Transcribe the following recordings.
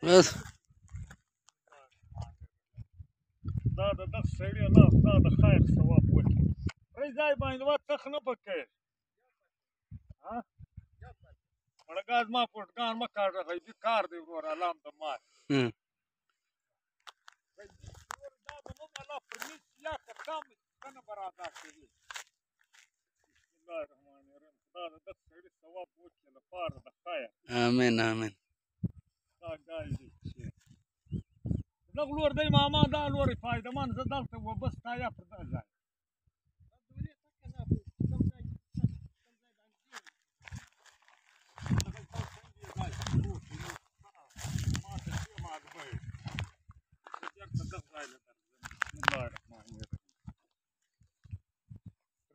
بس دا د دغه سړي ناست دا د خیر ثواب وکړي پرې ځای باندې وتخ نه پکې مړه ګاز ما پټګان مه کاږه غیبي کار دی ورور الام د مال دا به موږ الله پرنیس یا کتام کنه برادا کوي بسم الله الرحمن الرحیم خدا د دغه سړي ثواب وکړي لپاره د خیر امين امين دا ګای دی دغه لور دی ماما دا لورې فایدهمند زه دلته اوبه ستایا پر دغه ځای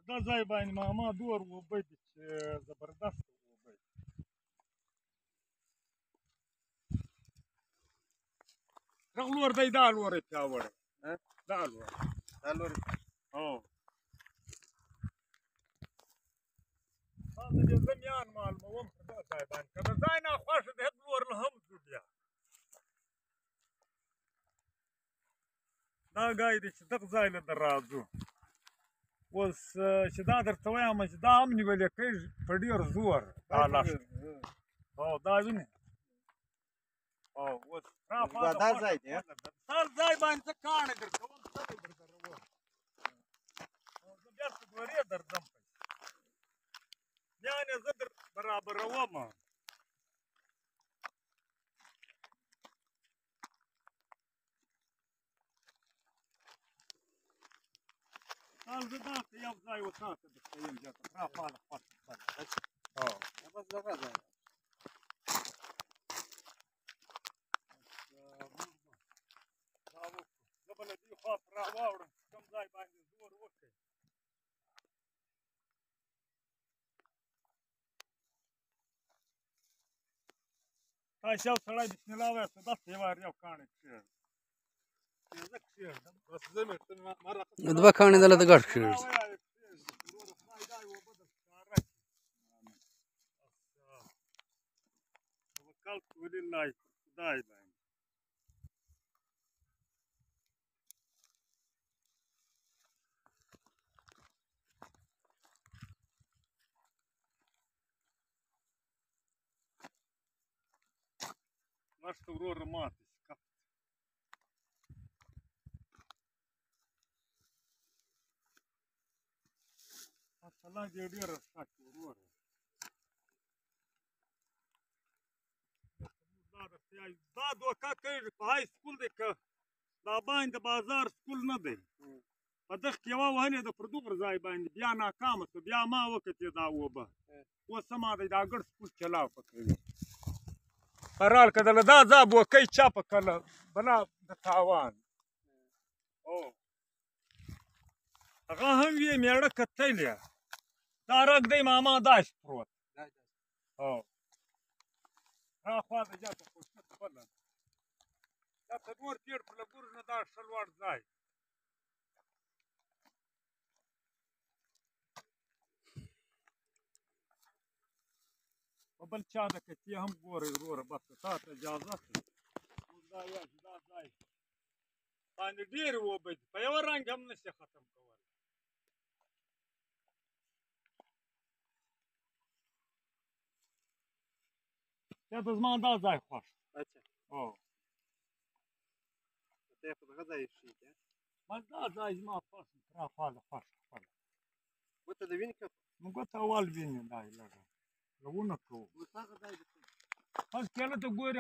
دا ځای باندې ماما دور اوبه دي چې زبردست اوبه دي دغه لور دی دا لورې پیاوړی دا لورې هو ما د دې زه میان معلوموم په دغه ځای باندې که د ځای ناخوښه د هغه لور نه هم ځو بیا دا ګای دی چې دغه ځای نه در راځو اوس چې دا درته وایم چې دا هم نیولې کېږي په ډېر زور دا لښته او دا وینې او اوس دا ځای دی سر ځای باندې څه کاڼی درکوم څه دی درته روان زه بېرته دورې درځم یعنې زه در برابروم زه داسې یو ځای وساته درته یم بېرته راپاله خوښه بس دغه ځای زه به له دې خوا ته راواوړم چې کوم ځای باندې زور وکړي تاسو یو سړی بسم الله ووایه څه داسې یو کاڼی کښېږدم زه کښېږدم بس زه مې دوه کاڼي دلته ګډ کېږدي توکل ولله خدای باندې لښته وروره ماته شي کپ مسله دې ډېره ښه کړې وروره دا دوکه کېږي په های سکول دی که دا باندې د بازار سکول نه دی په دغه کې یوه وهلې ده پر دغه ځای باندې بیا ناکامه شوه بیا ما وکتې دا اوبه اوس څه ما دی دا ګډ سکول چلاو په کوي برحال که دله دا ځا بوکۍ چپه کله بلا د تاوان او هغه هم وي مېړه کتلې دا رګ دی ماما داسې پروت او راخوا د جاته خوشنه خپله دا ته نور تېر په لګور نه دا ښه لوړ ځای په بل چا د کتې هم ګورئ وروره بس تا ته اجازه کړي موږ دا وایو چې دا ځای باندې ډېرې اوبه دي په یوه رنګ هم نه شي ختم کولی یا ته زما دا ځای خوښ او ته په دغه ځای شي بس دا ځای زما خوښ راخواله خوښ خپله ګوته د وینې کپ نو ګوته اول وینې دا یې لږه لږونه کوو اوس هغه ځای بس کله ته ګورې